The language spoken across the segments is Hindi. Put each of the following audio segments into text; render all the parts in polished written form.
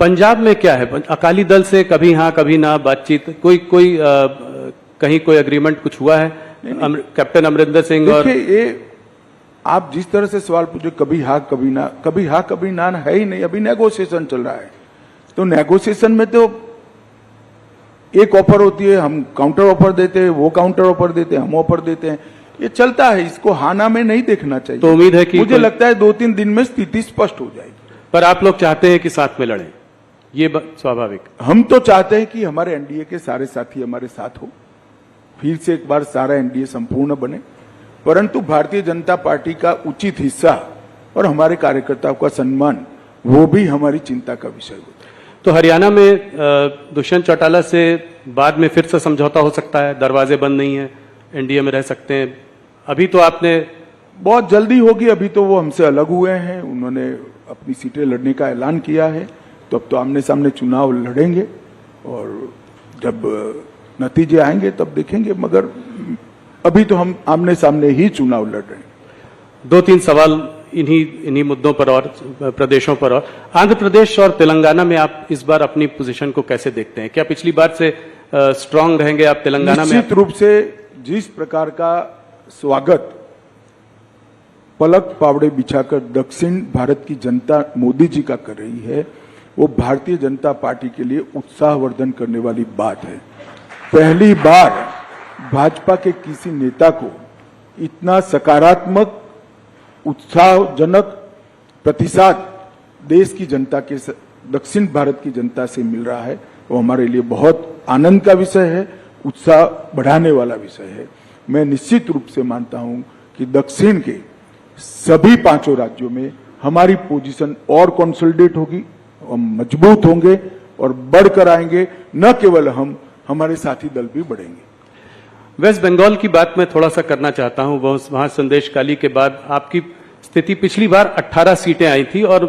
पंजाब में क्या है? अकाली दल से कभी हाँ कभी ना बातचीत, कहीं कोई एग्रीमेंट कुछ हुआ है? कैप्टन अमरिंदर सिंह और ये आप जिस तरह से सवाल पूछे, कभी हाँ कभी ना है ही नहीं। अभी नेगोशिएशन चल रहा है, तो नेगोशिएशन में तो एक ऑफर होती है, हम काउंटर ऑफर देते हैं, वो काउंटर ऑफर देते हैं, हम ऑफर देते हैं, ये चलता है। इसको हाना में नहीं देखना चाहिए। तो उम्मीद है कि मुझे लगता है 2-3 दिन में स्थिति स्पष्ट हो जाएगी। पर आप लोग चाहते हैं कि साथ में लड़ें, ये स्वाभाविक। हम तो चाहते हैं कि हमारे एनडीए के सारे साथी हमारे साथ हो, फिर से एक बार सारा एनडीए संपूर्ण बने, परंतु भारतीय जनता पार्टी का उचित हिस्सा और हमारे कार्यकर्ताओं का सम्मान, वो भी हमारी चिंता का विषय होता है। तो हरियाणा में दुष्यंत चौटाला से बाद में फिर से समझौता हो सकता है? दरवाजे बंद नहीं है, एनडीए में रह सकते हैं। अभी तो आपने बहुत जल्दी होगी, अभी तो वो हमसे अलग हुए हैं, उन्होंने अपनी सीटें लड़ने का ऐलान किया है, तो अब तो आमने सामने चुनाव लड़ेंगे और जब नतीजे आएंगे तब देखेंगे, मगर अभी तो हम आमने सामने ही चुनाव लड़ रहे हैं। 2-3 सवाल इन्हीं मुद्दों पर और प्रदेशों पर। और आंध्र प्रदेश और तेलंगाना में आप इस बार अपनी पोजीशन को कैसे देखते हैं? क्या पिछली बार से स्ट्रांग रहेंगे आप तेलंगाना में? निश्चित रूप से जिस प्रकार का स्वागत पलक पावड़े बिछाकर दक्षिण भारत की जनता मोदी जी का कर रही है, वो भारतीय जनता पार्टी के लिए उत्साहवर्धन करने वाली बात है। पहली बार भाजपा के किसी नेता को इतना सकारात्मक उत्साहजनक प्रतिसाद देश की जनता के, दक्षिण भारत की जनता से मिल रहा है, वो हमारे लिए बहुत आनंद का विषय है, उत्साह बढ़ाने वाला विषय है। मैं निश्चित रूप से मानता हूं कि दक्षिण के सभी 5 राज्यों में हमारी पोजीशन और कंसोलिडेट होगी, हम मजबूत होंगे और बढ़कर आएंगे। न केवल हम, हमारे साथी दल भी बढ़ेंगे। वेस्ट बंगाल की बात मैं थोड़ा सा करना चाहता हूं। वहां संदेशकाली के बाद आपकी स्थिति, पिछली बार 18 सीटें आई थी और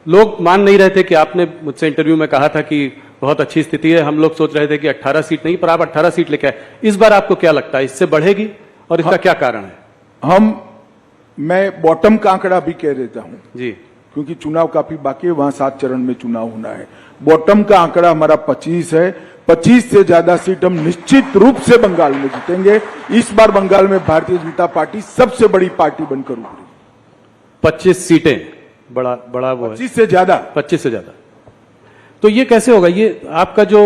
लोग मान नहीं रहे थे कि आपने मुझसे इंटरव्यू में कहा था कि बहुत अच्छी स्थिति है। हम लोग सोच रहे थे कि 18 सीट नहीं, पर आप 18 सीट लेके आए। इस बार आपको क्या लगता है, इससे बढ़ेगी और इसका क्या कारण है? मैं बॉटम का आंकड़ा भी कह देता हूं जी, क्योंकि चुनाव काफी बाकी है, वहां 7 चरण में चुनाव होना है। बॉटम का आंकड़ा हमारा 25 है। 25 से ज्यादा सीट हम निश्चित रूप से बंगाल में जीतेंगे। इस बार बंगाल में भारतीय जनता पार्टी सबसे बड़ी पार्टी बनकर उभरी। 25 सीटें, बड़ा वो है। 25 से ज्यादा। 25 से ज्यादा। तो ये कैसे होगा? ये आपका जो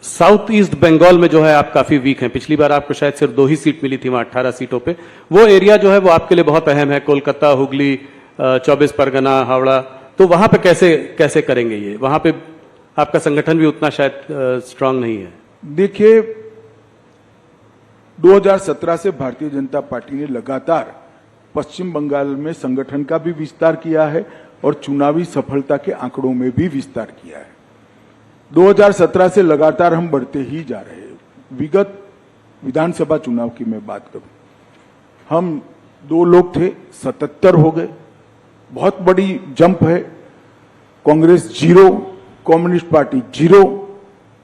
साउथ ईस्ट बंगाल में जो है आप काफी वीक हैं। पिछली बार आपको शायद सिर्फ 2 ही सीट मिली थी वहां 18 सीटों पे। वो एरिया जो है वो आपके लिए बहुत अहम है, कोलकाता, हुगली, 24 परगना, हावड़ा। तो वहां पे कैसे करेंगे ये? वहां पे आपका संगठन भी उतना शायद स्ट्रांग नहीं है। देखिए, 2017 से भारतीय जनता पार्टी ने लगातार पश्चिम बंगाल में संगठन का भी विस्तार किया है और चुनावी सफलता के आंकड़ों में भी विस्तार किया है। 2017 से लगातार हम बढ़ते ही जा रहे हैं। विगत विधानसभा चुनाव की मैं बात करूं, हम 2 लोग थे, 77 हो गए, बहुत बड़ी जंप है। Congress 0, communist party 0।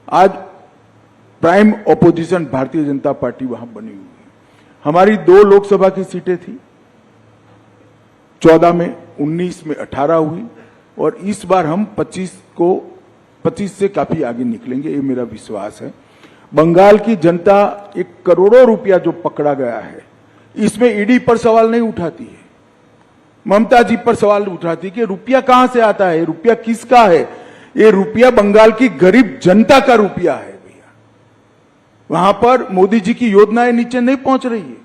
आज prime opposition Bharatiya Janata party वहां बनी हुई है। हमारी 2 लोकसभा की सीटें थी, 14 में, 19 में 18 हुई और इस बार हम 25 से काफी आगे निकलेंगे, ये मेरा विश्वास है। बंगाल की जनता 1 करोड़ों रुपया जो पकड़ा गया है, इसमें ईडी पर सवाल नहीं उठाती है, ममता जी पर सवाल उठाती है कि रुपया कहां से आता है, रुपया किसका है। ये रुपया बंगाल की गरीब जनता का रुपया है भैया। वहां पर मोदी जी की योजनाएं नीचे नहीं पहुंच रही है।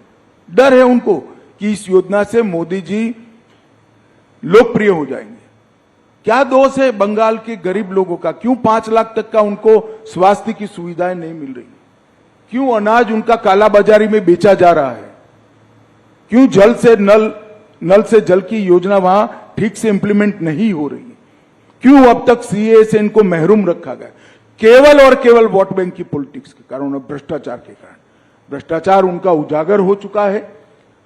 डर है उनको कि इस योजना से मोदी जी लोकप्रिय हो जाएंगे। क्या दोष है बंगाल के गरीब लोगों का? क्यों 5 लाख तक का उनको स्वास्थ्य की सुविधाएं नहीं मिल रही? क्यों अनाज उनका कालाबाजारी में बेचा जा रहा है? क्यों नल से जल की योजना वहां ठीक से इंप्लीमेंट नहीं हो रही है? क्यों अब तक सीए से इनको महरूम रखा गया? केवल और केवल वोट बैंक की पॉलिटिक्स के कारण और भ्रष्टाचार के कारण। भ्रष्टाचार उनका उजागर हो चुका है।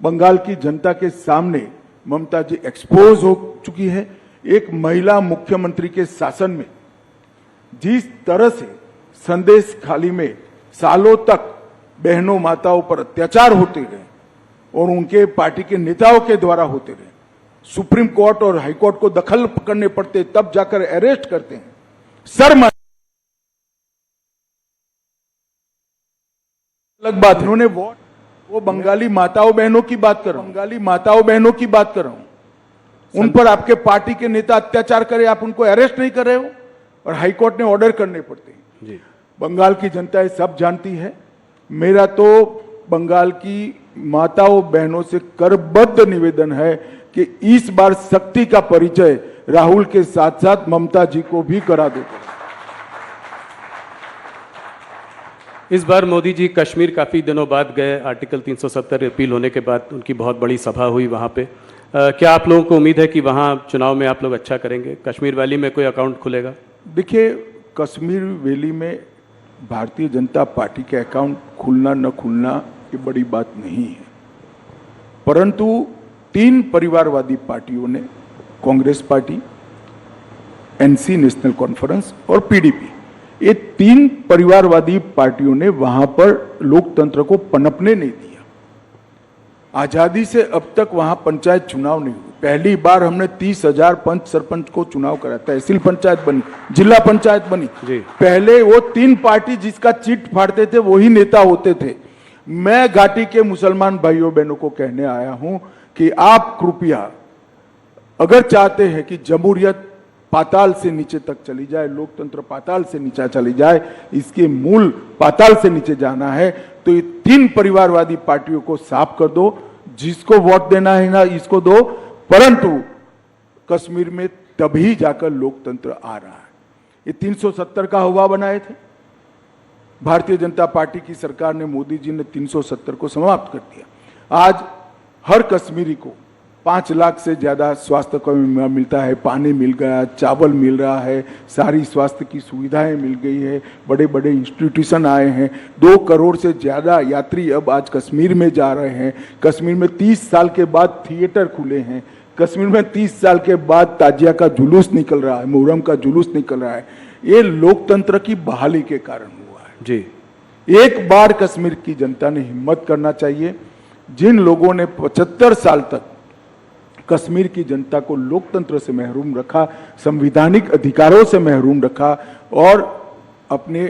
बंगाल की जनता के सामने ममता जी एक्सपोज हो चुकी है। एक महिला मुख्यमंत्री के शासन में जिस तरह से संदेश खाली में सालों तक बहनों माताओं पर अत्याचार होते रहे और उनके पार्टी के नेताओं के द्वारा होते रहे, सुप्रीम कोर्ट और हाई कोर्ट को दखल करने पड़ते, तब जाकर अरेस्ट करते हैं। शर्म अलग बात है। उन्होंने वो बंगाली माताओं बहनों की बात कर रहा हूं, बंगाली माताओं बहनों की बात कर रहा हूं। उन पर आपके पार्टी के नेता अत्याचार करे, आप उनको अरेस्ट नहीं कर रहे हो, और हाईकोर्ट ने ऑर्डर करने पड़ते हैं। जी। बंगाल की जनता ये सब जानती है। मेरा तो बंगाल की माताओं बहनों से करबद्ध निवेदन है कि इस बार शक्ति का परिचय राहुल के साथ साथ ममता जी को भी करा देते। इस बार मोदी जी कश्मीर काफी दिनों बाद गए, आर्टिकल 370 रिपील होने के बाद उनकी बहुत बड़ी सभा हुई वहां पे। क्या आप लोगों को उम्मीद है कि वहां चुनाव में आप लोग अच्छा करेंगे? कश्मीर वैली में कोई अकाउंट खुलेगा? देखिए, कश्मीर वैली में भारतीय जनता पार्टी के अकाउंट खुलना न खुलना ये बड़ी बात नहीं है, परंतु 3 परिवारवादी पार्टियों ने, Congress party, NC national conference और पीडीपी, ये 3 परिवारवादी पार्टियों ने वहां पर लोकतंत्र को पनपने नहीं दिया। आजादी से अब तक वहां पंचायत चुनाव नहीं हुए। पहली बार हमने 30,000 पंच सरपंच को चुनाव करा, तहसील पंचायत बनी, जिला पंचायत बनी। पहले वो 3 पार्टी जिसका चिट फाड़ते थे वही नेता होते थे। मैं घाटी के मुसलमान भाइयों बहनों को कहने आया हूं कि आप कृपया, अगर चाहते हैं कि जमहूरियत पाताल से नीचे तक चली जाए, लोकतंत्र पाताल से नीचे चली जाए, इसके मूल पाताल से नीचे जाना है, तो ये 3 परिवारवादी पार्टियों को साफ कर दो। जिसको वोट देना है ना, इसको दो, परंतु कश्मीर में तभी जाकर लोकतंत्र आ रहा है। ये 370 का हवा बनाए थे भारतीय जनता पार्टी की सरकार ने, मोदी जी ने 370 को समाप्त कर दिया। आज हर कश्मीरी को 5 लाख से ज्यादा स्वास्थ्य को मिलता है, पानी मिल गया, चावल मिल रहा है, सारी स्वास्थ्य की सुविधाएं मिल गई है, बड़े बड़े इंस्टीट्यूशन आए हैं। 2 करोड़ से ज्यादा यात्री अब आज कश्मीर में जा रहे हैं। कश्मीर में 30 साल के बाद थिएटर खुले हैं। कश्मीर में 30 साल के बाद ताजिया का जुलूस निकल रहा है, मुहर्रम का जुलूस निकल रहा है। ये लोकतंत्र की बहाली के कारण हुआ है। जी, एक बार कश्मीर की जनता ने हिम्मत करना चाहिए। जिन लोगों ने 75 साल तक कश्मीर की जनता को लोकतंत्र से महरूम रखा, संवैधानिक अधिकारों से महरूम रखा और अपने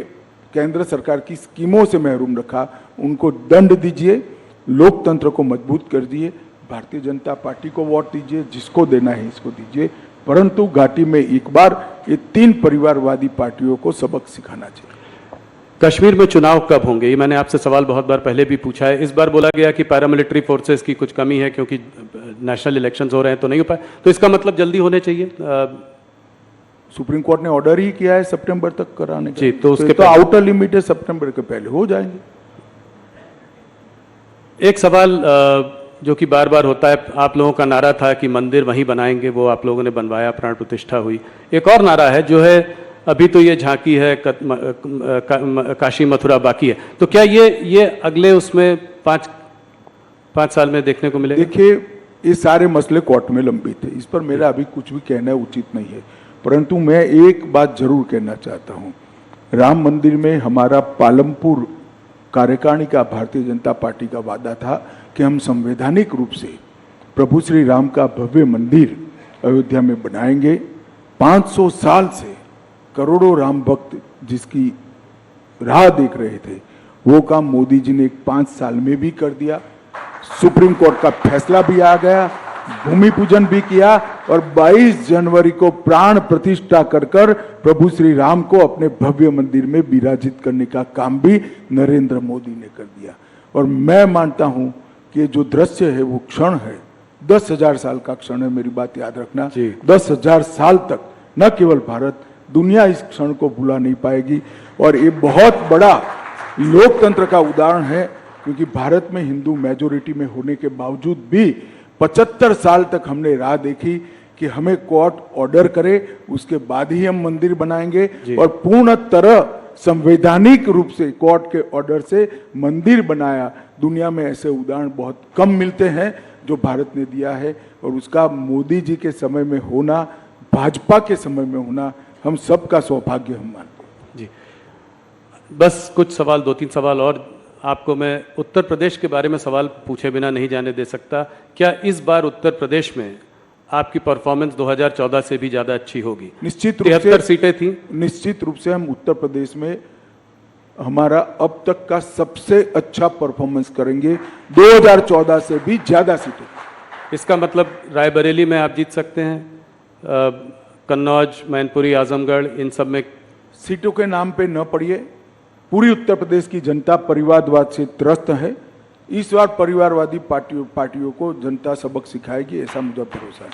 केंद्र सरकार की स्कीमों से महरूम रखा, उनको दंड दीजिए, लोकतंत्र को मजबूत कर दिए। भारतीय जनता पार्टी को वोट दीजिए, जिसको देना है इसको दीजिए, परंतु घाटी में एक बार ये 3 परिवारवादी पार्टियों को सबक सिखाना चाहिए। कश्मीर में चुनाव कब होंगे? ये मैंने आपसे सवाल बहुत बार पहले भी पूछा है। इस बार बोला गया कि पैरामिलिट्री फोर्सेस की कुछ कमी है क्योंकि नेशनल इलेक्शंस हो रहे हैं तो नहीं हो पाए, तो इसका मतलब जल्दी होने चाहिए। सुप्रीम कोर्ट ने ऑर्डर ही किया है सितंबर तक कराने का। जी, तो उसके तो आउटर लिमिट है, सितंबर के पहले हो जाएंगे। एक सवाल जो कि बार बार होता है, आप लोगों का नारा था कि मंदिर वहीं बनाएंगे, वो आप लोगों ने बनवाया, प्राण प्रतिष्ठा हुई। एक और नारा है जो है अभी तो ये झांकी है, काशी मथुरा बाकी है, तो क्या ये अगले उसमें 5 साल में देखने को मिलेगा? देखिए, ये सारे मसले कोर्ट में लंबित है, इस पर मेरा अभी कुछ भी कहना उचित नहीं है, परंतु मैं एक बात जरूर कहना चाहता हूं। राम मंदिर में हमारा पालमपुर कार्यकारिणी का भारतीय जनता पार्टी का वादा था कि हम संवैधानिक रूप से प्रभु श्री राम का भव्य मंदिर अयोध्या में बनाएंगे। 500 साल से करोड़ों राम भक्त जिसकी राह देख रहे थे, वो काम मोदी जी ने 5 साल में भी कर दिया। सुप्रीम कोर्ट का फैसला भी आ गया, भूमि पूजन भी किया और 22 जनवरी को प्राण प्रतिष्ठा कर प्रभु श्री राम को अपने भव्य मंदिर में विराजित करने का काम भी नरेंद्र मोदी ने कर दिया। और मैं मानता हूं कि जो दृश्य है वो क्षण है, 10,000 साल का क्षण है। मेरी बात याद रखना, 10,000 साल तक न केवल भारत, दुनिया इस क्षण को भुला नहीं पाएगी। और ये बहुत बड़ा लोकतंत्र का उदाहरण है, क्योंकि भारत में हिंदू मेजोरिटी में होने के बावजूद भी 75 साल तक हमने राह देखी कि हमें कोर्ट ऑर्डर करे, उसके बाद ही हम मंदिर बनाएंगे। और पूर्ण तरह संवैधानिक रूप से कोर्ट के ऑर्डर से मंदिर बनाया। दुनिया में ऐसे उदाहरण बहुत कम मिलते हैं जो भारत ने दिया है, और उसका मोदी जी के समय में होना, भाजपा के समय में होना, हम सबका सौभाग्य हम मानते हैं। जी, बस कुछ सवाल, 2-3 सवाल और आपको मैं उत्तर प्रदेश के बारे में सवाल पूछे बिना नहीं जाने दे सकता। क्या इस बार उत्तर प्रदेश में आपकी परफॉर्मेंस 2014 से भी ज्यादा अच्छी होगी। निश्चित रूप 73 से सीटें थी। निश्चित रूप से हम उत्तर प्रदेश में हमारा अब तक का सबसे अच्छा परफॉर्मेंस करेंगे, 2014 से भी ज्यादा सीटें। इसका मतलब रायबरेली में आप जीत सकते हैं, कन्नौज, मैनपुरी, आजमगढ़, इन सब में। सीटों के नाम पे न पड़िए, पूरी उत्तर प्रदेश की जनता परिवारवाद से त्रस्त है। इस बार परिवारवादी पार्टियों को जनता सबक सिखाएगी, ऐसा मुझे भरोसा है।